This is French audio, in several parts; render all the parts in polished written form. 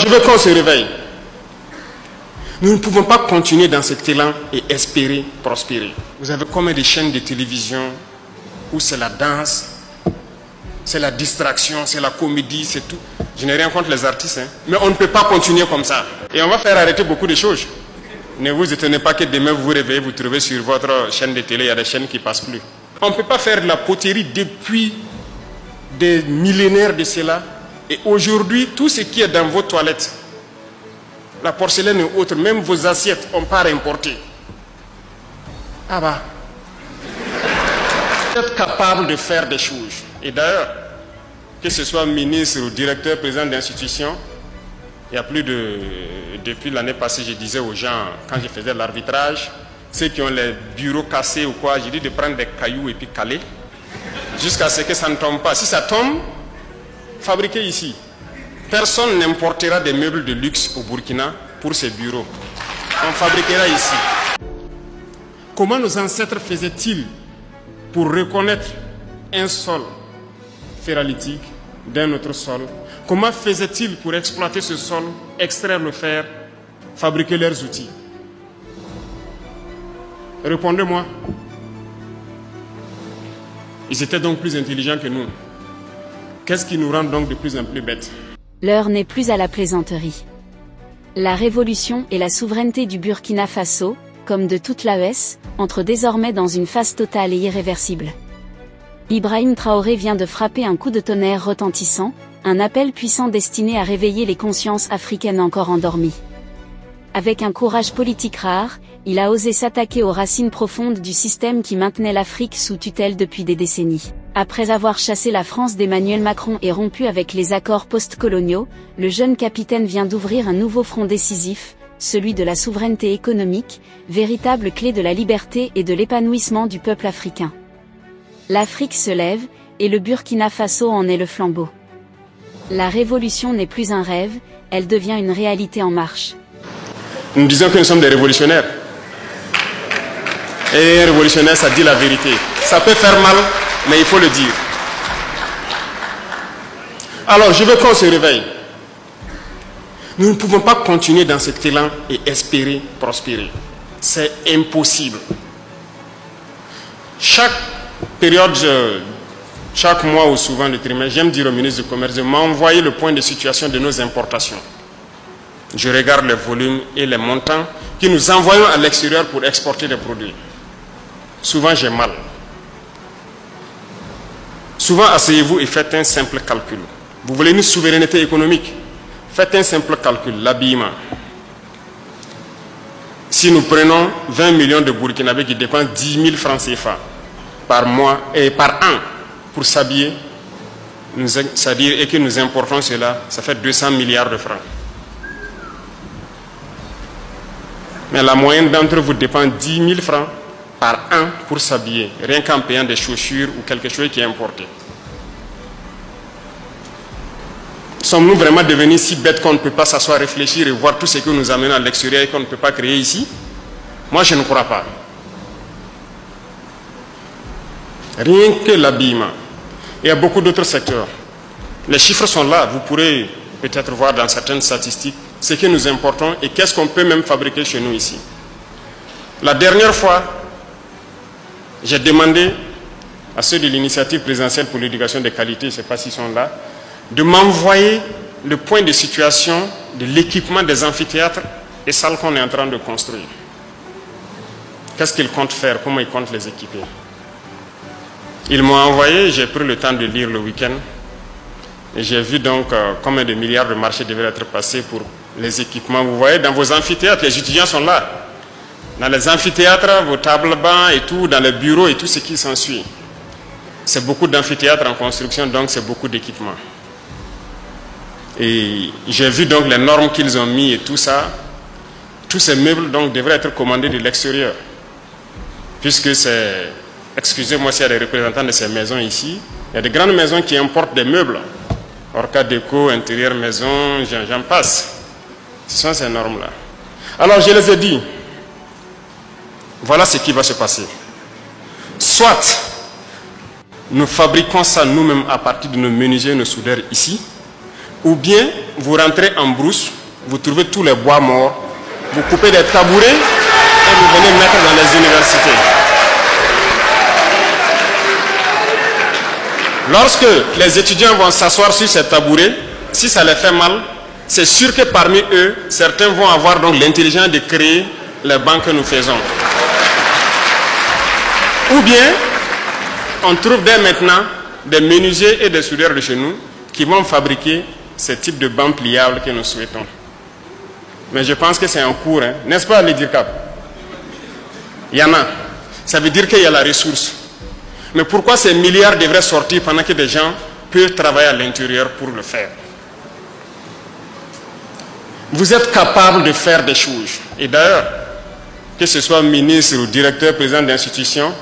Je veux qu'on se réveille. Nous ne pouvons pas continuer dans cet élan et espérer prospérer. Vous avez combien de chaînes de télévision où c'est la danse, c'est la distraction, c'est la comédie, c'est tout. Je n'ai rien contre les artistes, hein. Mais on ne peut pas continuer comme ça. Et on va faire arrêter beaucoup de choses. Ne vous étonnez pas que demain vous vous réveillez, vous trouvez sur votre chaîne de télé, il y a des chaînes qui ne passent plus. On ne peut pas faire de la poterie depuis des millénaires de cela. Et aujourd'hui, tout ce qui est dans vos toilettes, la porcelaine et autres, même vos assiettes, on part importer. Ah bah. Vous êtes capable de faire des choses. Et d'ailleurs, que ce soit ministre ou directeur, président d'institution, il y a plus de... Depuis l'année passée, je disais aux gens, quand je faisais l'arbitrage, ceux qui ont les bureaux cassés ou quoi, j'ai dit de prendre des cailloux et puis caler, jusqu'à ce que ça ne tombe pas. Si ça tombe, fabriquez ici. Personne n'importera des meubles de luxe au Burkina pour ses bureaux. On fabriquera ici. Comment nos ancêtres faisaient-ils pour reconnaître un sol ferralitique d'un autre sol? Comment faisaient-ils pour exploiter ce sol, extraire le fer, fabriquer leurs outils? Répondez-moi. Ils étaient donc plus intelligents que nous. Qu'est-ce qui nous rend donc de plus en plus bêtes? L'heure n'est plus à la plaisanterie. La révolution et la souveraineté du Burkina Faso, comme de toute l'AES, entrent désormais dans une phase totale et irréversible. Ibrahim Traoré vient de frapper un coup de tonnerre retentissant, un appel puissant destiné à réveiller les consciences africaines encore endormies. Avec un courage politique rare, il a osé s'attaquer aux racines profondes du système qui maintenait l'Afrique sous tutelle depuis des décennies. Après avoir chassé la France d'Emmanuel Macron et rompu avec les accords post-coloniaux, le jeune capitaine vient d'ouvrir un nouveau front décisif, celui de la souveraineté économique, véritable clé de la liberté et de l'épanouissement du peuple africain. L'Afrique se lève, et le Burkina Faso en est le flambeau. La révolution n'est plus un rêve, elle devient une réalité en marche. Nous disons que nous sommes des révolutionnaires. Et un révolutionnaire, ça dit la vérité. Ça peut faire mal, mais il faut le dire. Alors, je veux qu'on se réveille. Nous ne pouvons pas continuer dans cet élan et espérer prospérer. C'est impossible. Chaque période, chaque mois ou souvent le trimestre, j'aime dire au ministre du Commerce de m'envoyer le point de situation de nos importations. Je regarde les volumes et les montants que nous envoyons à l'extérieur pour exporter des produits. Souvent, j'ai mal. Souvent, asseyez-vous et faites un simple calcul. Vous voulez une souveraineté économique? Faites un simple calcul, l'habillement. Si nous prenons 20 millions de Burkinabés qui dépensent 10 000 francs CFA par mois et par an pour s'habiller, c'est-à-dire et que nous importons cela, ça fait 200 milliards de francs. Mais la moyenne d'entre vous dépense 10 000 francs par an pour s'habiller, rien qu'en payant des chaussures ou quelque chose qui est importé. Sommes-nous vraiment devenus si bêtes qu'on ne peut pas s'asseoir, réfléchir et voir tout ce que nous amenons à l'extérieur et qu'on ne peut pas créer ici? Moi, je ne crois pas. Rien que l'habillement. Il y a beaucoup d'autres secteurs. Les chiffres sont là. Vous pourrez peut-être voir dans certaines statistiques ce que nous importons et qu'est-ce qu'on peut même fabriquer chez nous ici. La dernière fois, j'ai demandé à ceux de l'initiative présidentielle pour l'éducation de qualité, je ne sais pas s'ils sont là, de m'envoyer le point de situation de l'équipement des amphithéâtres et salles qu'on est en train de construire. Qu'est-ce qu'ils comptent faire? Comment ils comptent les équiper? Ils m'ont envoyé, j'ai pris le temps de lire le week-end, et j'ai vu donc combien de milliards de marchés devaient être passés pour les équipements. Vous voyez, dans vos amphithéâtres, les étudiants sont là. Dans les amphithéâtres, vos tables bancs et tout, dans les bureaux et tout ce qui s'ensuit. C'est beaucoup d'amphithéâtres en construction, donc c'est beaucoup d'équipements. Et j'ai vu donc les normes qu'ils ont mis et tout ça. Tous ces meubles donc devraient être commandés de l'extérieur. Puisque c'est, excusez-moi s'il y a des représentants de ces maisons ici, il y a des grandes maisons qui importent des meubles. Orca Déco, intérieur maison, j'en passe. Ce sont ces normes-là. Alors je les ai dit, voilà ce qui va se passer. Soit nous fabriquons ça nous-mêmes à partir de nos menuisiers, nos soudeurs ici, Ou bien vous rentrez en brousse, vous trouvez tous les bois morts, vous coupez des tabourets et vous venez mettre dans les universités. Lorsque les étudiants vont s'asseoir sur ces tabourets, si ça les fait mal, c'est sûr que parmi eux, certains vont avoir donc l'intelligence de créer les bancs que nous faisons. Ou bien, on trouve dès maintenant des menuisiers et des soudeurs de chez nous qui vont fabriquer ce type de bancs pliables que nous souhaitons. Mais je pense que c'est en cours, hein? N'est-ce pas, les DIRCAP? Il y en a. Ça veut dire qu'il y a la ressource. Mais pourquoi ces milliards devraient sortir pendant que des gens peuvent travailler à l'intérieur pour le faire? Vous êtes capable de faire des choses. Et d'ailleurs, que ce soit ministre ou directeur, président d'institution,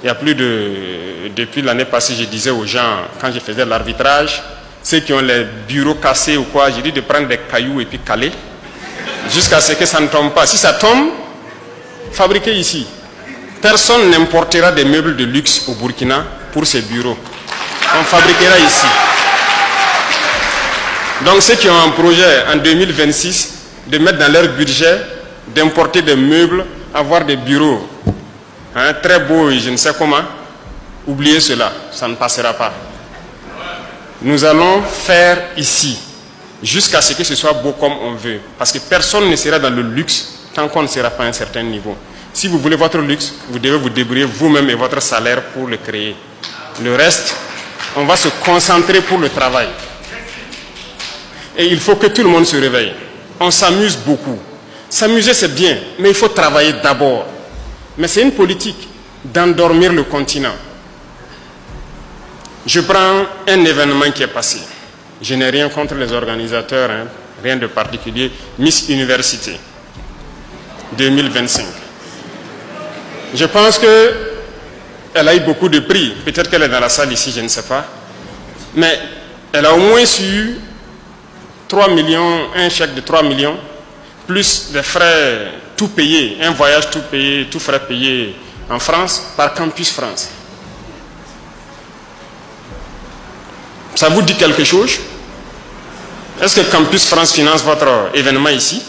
il y a plus de... Depuis l'année passée, je disais aux gens, quand je faisais l'arbitrage, ceux qui ont les bureaux cassés ou quoi, j'ai dit de prendre des cailloux et puis caler, jusqu'à ce que ça ne tombe pas. Si ça tombe, fabriquez ici. Personne n'importera des meubles de luxe au Burkina pour ces bureaux. On fabriquera ici. Donc ceux qui ont un projet en 2026 de mettre dans leur budget d'importer des meubles, avoir des bureaux très beaux et je ne sais comment, oubliez cela, ça ne passera pas. Nous allons faire ici jusqu'à ce que ce soit beau comme on veut. Parce que personne ne sera dans le luxe tant qu'on ne sera pas à un certain niveau. Si vous voulez votre luxe, vous devez vous débrouiller vous-même et votre salaire pour le créer. Le reste, on va se concentrer pour le travail. Et il faut que tout le monde se réveille. On s'amuse beaucoup. S'amuser, c'est bien, mais il faut travailler d'abord. Mais c'est une politique d'endormir le continent. Je prends un événement qui est passé. Je n'ai rien contre les organisateurs, hein, rien de particulier. Miss Université 2025. Je pense qu'elle a eu beaucoup de prix. Peut-être qu'elle est dans la salle ici, je ne sais pas. Mais elle a au moins eu 3 millions, un chèque de 3 millions, plus des frais tout payés, un voyage tout payé, tout frais payé en France, par Campus France. Ça vous dit quelque chose? Est-ce que Campus France finance votre événement ici?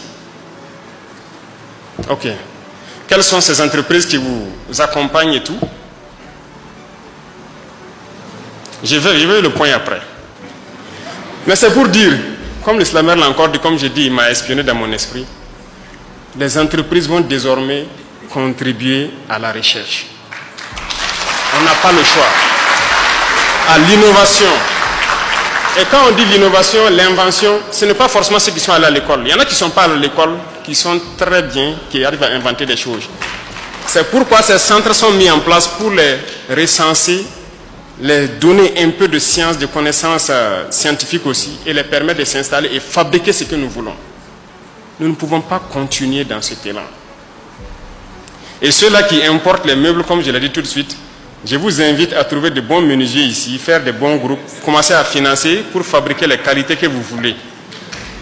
Ok. Quelles sont ces entreprises qui vous accompagnent et tout? Je vais le point après. Mais c'est pour dire, comme l'Islamer l'a encore dit, comme j'ai dit, il m'a espionné dans mon esprit, les entreprises vont désormais contribuer à la recherche. On n'a pas le choix. À l'innovation. Et quand on dit l'innovation, l'invention, ce n'est pas forcément ceux qui sont allés à l'école. Il y en a qui ne sont pas allés à l'école, qui sont très bien, qui arrivent à inventer des choses. C'est pourquoi ces centres sont mis en place pour les recenser, les donner un peu de science, de connaissances scientifiques aussi, et les permettre de s'installer et fabriquer ce que nous voulons. Nous ne pouvons pas continuer dans cet élan. Et ceux-là qui importent les meubles, comme je l'ai dit tout de suite, je vous invite à trouver de bons menuisiers ici, faire de bons groupes, commencer à financer pour fabriquer les qualités que vous voulez.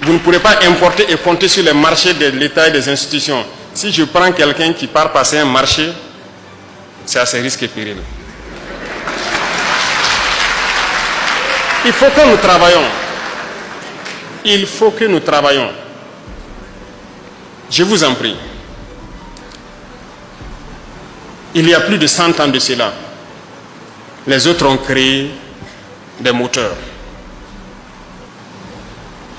Vous ne pourrez pas importer et compter sur les marchés de l'État et des institutions. Si je prends quelqu'un qui part passer un marché, c'est à ses risques et périls. Il faut que nous travaillions. Il faut que nous travaillions. Je vous en prie. Il y a plus de 100 ans de cela, les autres ont créé des moteurs.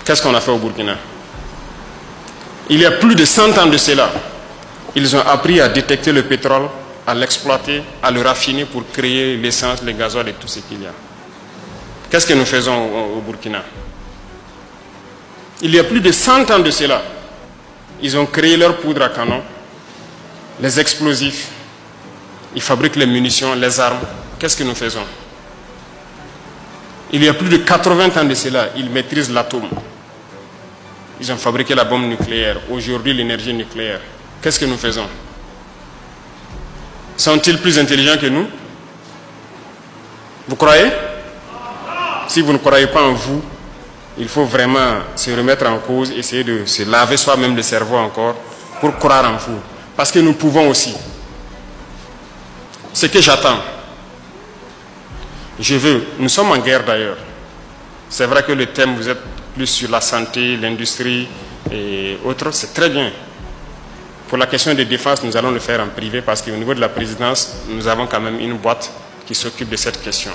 Qu'est-ce qu'on a fait au Burkina? Il y a plus de 100 ans de cela, ils ont appris à détecter le pétrole, à l'exploiter, à le raffiner pour créer l'essence, le gasoil et tout ce qu'il y a. Qu'est-ce que nous faisons au Burkina? Il y a plus de 100 ans de cela, ils ont créé leur poudre à canon, les explosifs, ils fabriquent les munitions, les armes. Qu'est-ce que nous faisons? Il y a plus de 80 ans de cela, ils maîtrisent l'atome. Ils ont fabriqué la bombe nucléaire. Aujourd'hui, l'énergie nucléaire. Qu'est-ce que nous faisons? Sont-ils plus intelligents que nous? Vous croyez? Si vous ne croyez pas en vous, il faut vraiment se remettre en cause, essayer de se laver soi-même le cerveau encore pour croire en vous. Parce que nous pouvons aussi. Ce que j'attends, nous sommes en guerre d'ailleurs. C'est vrai que le thème, vous êtes plus sur la santé, l'industrie et autres, c'est très bien. Pour la question de défense, nous allons le faire en privé parce qu'au niveau de la présidence, nous avons quand même une boîte qui s'occupe de cette question.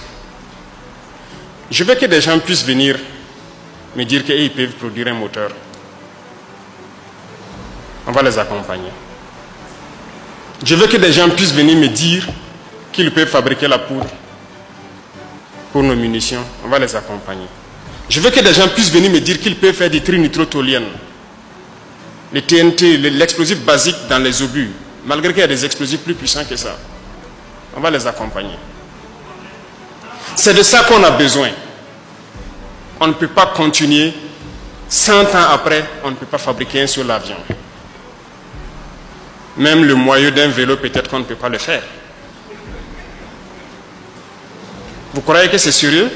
Je veux que des gens puissent venir me dire qu'ils peuvent produire un moteur. On va les accompagner. Je veux que des gens puissent venir me dire qu'ils peuvent fabriquer la poudre pour nos munitions. On va les accompagner. Je veux que des gens puissent venir me dire qu'ils peuvent faire des trinitrotoluènes, les TNT, l'explosif basique dans les obus, malgré qu'il y a des explosifs plus puissants que ça. On va les accompagner. C'est de ça qu'on a besoin. On ne peut pas continuer, 100 ans après, on ne peut pas fabriquer un seul avion. Même le moyeu d'un vélo, peut-être qu'on ne peut pas le faire. Vous croyez que c'est sérieux?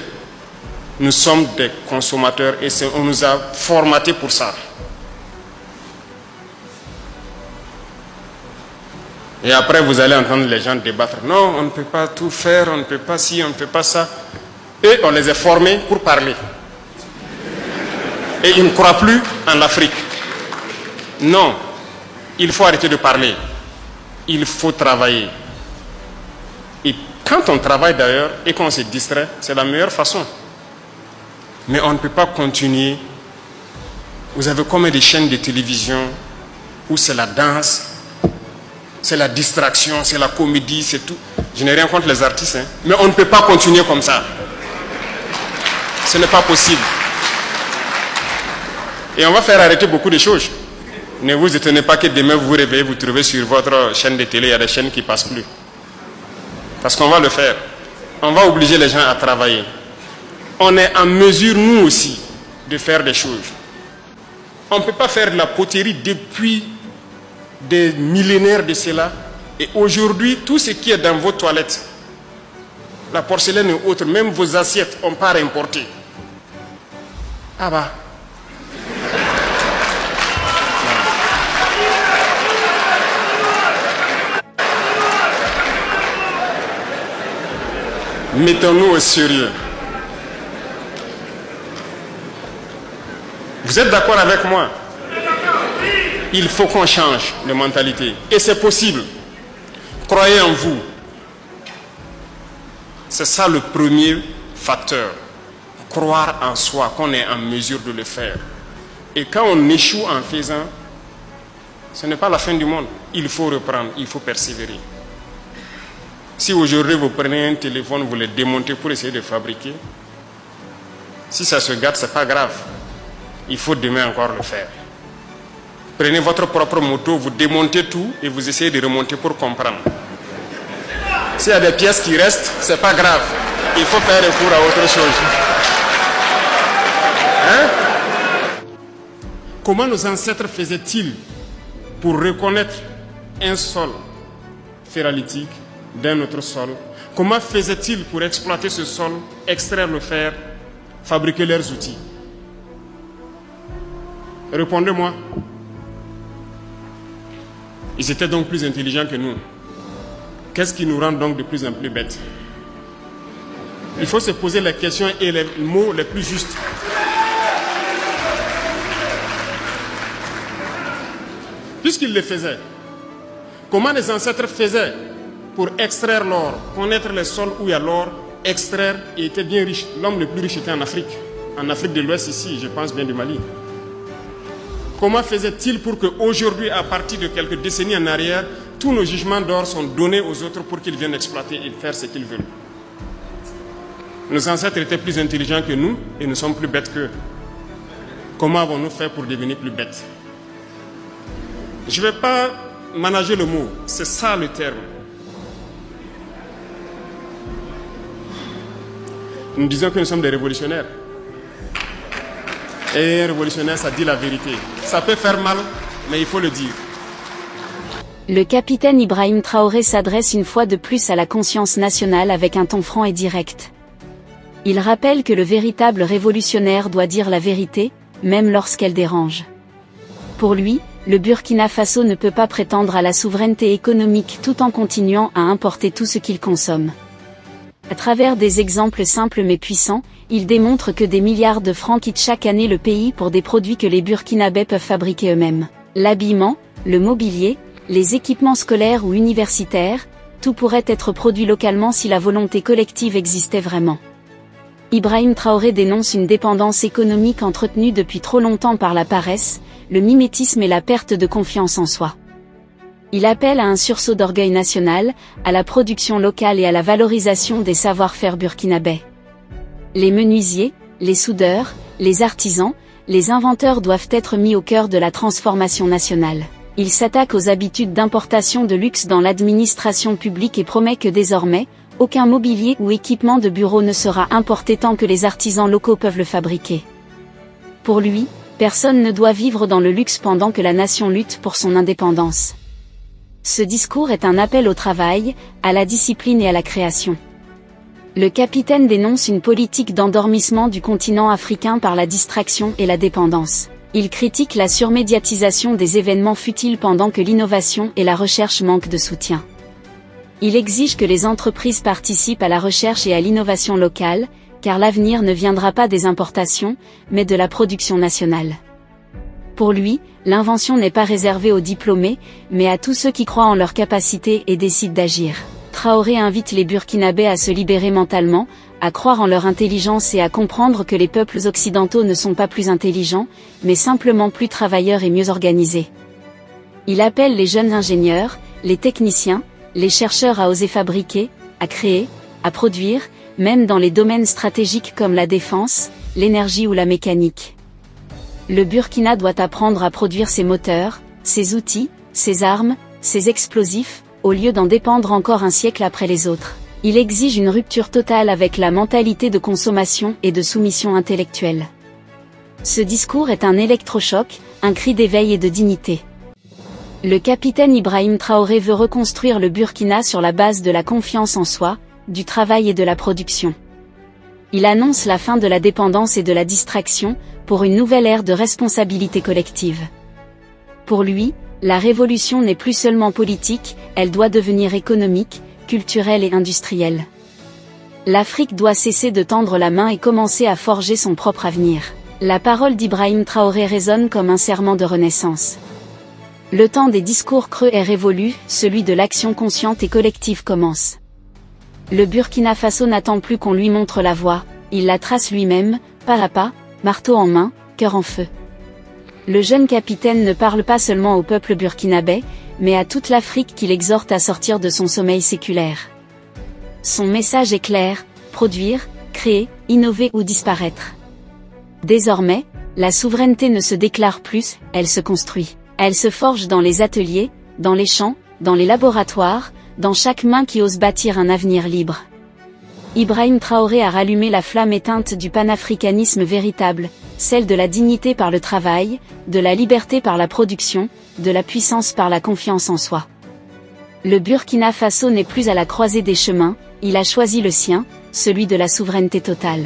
Nous sommes des consommateurs et on nous a formatés pour ça. Et après, vous allez entendre les gens débattre. Non, on ne peut pas tout faire, on ne peut pas ci, on ne peut pas ça. Et on les a formés pour parler. Et ils ne croient plus en l'Afrique. Non, il faut arrêter de parler. Il faut travailler. Et quand on travaille d'ailleurs et qu'on se distrait, c'est la meilleure façon. Mais on ne peut pas continuer. Vous avez combien de chaînes de télévision où c'est la danse, c'est la distraction, c'est la comédie, c'est tout. Je n'ai rien contre les artistes, hein. Mais on ne peut pas continuer comme ça. Ce n'est pas possible. Et on va faire arrêter beaucoup de choses. Ne vous étonnez pas que demain vous vous réveillez, vous trouvez sur votre chaîne de télé, il y a des chaînes qui ne passent plus. Parce qu'on va le faire. On va obliger les gens à travailler. On est en mesure, nous aussi, de faire des choses. On ne peut pas faire de la poterie depuis des millénaires de cela. Et aujourd'hui, tout ce qui est dans vos toilettes, la porcelaine et autres, même vos assiettes, on part importer. Ah bah. Mettons-nous au sérieux. Vous êtes d'accord avec moi? Il faut qu'on change de mentalité. Et c'est possible. Croyez en vous. C'est ça le premier facteur. Croire en soi, qu'on est en mesure de le faire. Et quand on échoue en faisant, ce n'est pas la fin du monde. Il faut reprendre, il faut persévérer. Si aujourd'hui vous prenez un téléphone, vous le démontez pour essayer de fabriquer, si ça se gâte, ce n'est pas grave. Il faut demain encore le faire. Prenez votre propre moto, vous démontez tout et vous essayez de remonter pour comprendre. S'il y a des pièces qui restent, ce n'est pas grave. Il faut faire recours à autre chose. Hein? Comment nos ancêtres faisaient-ils pour reconnaître un sol ferralitique d'un autre sol? Comment faisaient-ils pour exploiter ce sol, extraire le fer, fabriquer leurs outils? Répondez-moi. Ils étaient donc plus intelligents que nous. Qu'est-ce qui nous rend donc de plus en plus bêtes? Il faut se poser les questions et les mots les plus justes. Puisqu'ils le faisaient, comment les ancêtres faisaient pour extraire l'or, connaître les sols où il y a l'or, extraire, et étaient bien riches? L'homme le plus riche était en Afrique de l'Ouest ici, je pense bien du Mali. Comment faisait-il pour qu'aujourd'hui, à partir de quelques décennies en arrière, tous nos jugements d'or sont donnés aux autres pour qu'ils viennent exploiter et faire ce qu'ils veulent? Nos ancêtres étaient plus intelligents que nous et nous sommes plus bêtes qu'eux. Comment avons-nous fait pour devenir plus bêtes? Je ne vais pas manager le mot, c'est ça le terme. Nous disons que nous sommes des révolutionnaires. Et un révolutionnaire, ça dit la vérité. Ça peut faire mal, mais il faut le dire. Le capitaine Ibrahim Traoré s'adresse une fois de plus à la conscience nationale avec un ton franc et direct. Il rappelle que le véritable révolutionnaire doit dire la vérité, même lorsqu'elle dérange. Pour lui, le Burkina Faso ne peut pas prétendre à la souveraineté économique tout en continuant à importer tout ce qu'il consomme. À travers des exemples simples mais puissants, il démontre que des milliards de francs quittent chaque année le pays pour des produits que les Burkinabés peuvent fabriquer eux-mêmes. L'habillement, le mobilier, les équipements scolaires ou universitaires, tout pourrait être produit localement si la volonté collective existait vraiment. Ibrahim Traoré dénonce une dépendance économique entretenue depuis trop longtemps par la paresse, le mimétisme et la perte de confiance en soi. Il appelle à un sursaut d'orgueil national, à la production locale et à la valorisation des savoir-faire burkinabés. Les menuisiers, les soudeurs, les artisans, les inventeurs doivent être mis au cœur de la transformation nationale. Il s'attaque aux habitudes d'importation de luxe dans l'administration publique et promet que désormais, aucun mobilier ou équipement de bureau ne sera importé tant que les artisans locaux peuvent le fabriquer. Pour lui, personne ne doit vivre dans le luxe pendant que la nation lutte pour son indépendance. Ce discours est un appel au travail, à la discipline et à la création. Le capitaine dénonce une politique d'endormissement du continent africain par la distraction et la dépendance. Il critique la surmédiatisation des événements futiles pendant que l'innovation et la recherche manquent de soutien. Il exige que les entreprises participent à la recherche et à l'innovation locale, car l'avenir ne viendra pas des importations, mais de la production nationale. Pour lui, l'invention n'est pas réservée aux diplômés, mais à tous ceux qui croient en leur capacité et décident d'agir. Traoré invite les Burkinabés à se libérer mentalement, à croire en leur intelligence et à comprendre que les peuples occidentaux ne sont pas plus intelligents, mais simplement plus travailleurs et mieux organisés. Il appelle les jeunes ingénieurs, les techniciens, les chercheurs à oser fabriquer, à créer, à produire, même dans les domaines stratégiques comme la défense, l'énergie ou la mécanique. Le Burkina doit apprendre à produire ses moteurs, ses outils, ses armes, ses explosifs, au lieu d'en dépendre encore un siècle après les autres. Il exige une rupture totale avec la mentalité de consommation et de soumission intellectuelle. Ce discours est un électrochoc, un cri d'éveil et de dignité. Le capitaine Ibrahim Traoré veut reconstruire le Burkina sur la base de la confiance en soi, du travail et de la production. Il annonce la fin de la dépendance et de la distraction, pour une nouvelle ère de responsabilité collective. Pour lui, la révolution n'est plus seulement politique, elle doit devenir économique, culturelle et industrielle. L'Afrique doit cesser de tendre la main et commencer à forger son propre avenir. La parole d'Ibrahim Traoré résonne comme un serment de renaissance. Le temps des discours creux est révolu, celui de l'action consciente et collective commence. Le Burkina Faso n'attend plus qu'on lui montre la voie, il la trace lui-même, pas à pas, marteau en main, cœur en feu. Le jeune capitaine ne parle pas seulement au peuple burkinabé, mais à toute l'Afrique qu'il exhorte à sortir de son sommeil séculaire. Son message est clair, produire, créer, innover ou disparaître. Désormais, la souveraineté ne se déclare plus, elle se construit. Elle se forge dans les ateliers, dans les champs, dans les laboratoires, dans chaque main qui ose bâtir un avenir libre. Ibrahim Traoré a rallumé la flamme éteinte du panafricanisme véritable, celle de la dignité par le travail, de la liberté par la production, de la puissance par la confiance en soi. Le Burkina Faso n'est plus à la croisée des chemins, il a choisi le sien, celui de la souveraineté totale.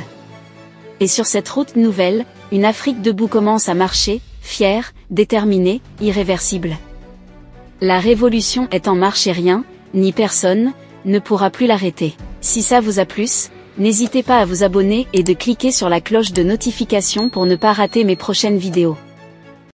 Et sur cette route nouvelle, une Afrique debout commence à marcher, fière, déterminée, irréversible. La révolution est en marche et rien, ni personne, ne pourra plus l'arrêter. Si ça vous a plu, n'hésitez pas à vous abonner et de cliquer sur la cloche de notification pour ne pas rater mes prochaines vidéos.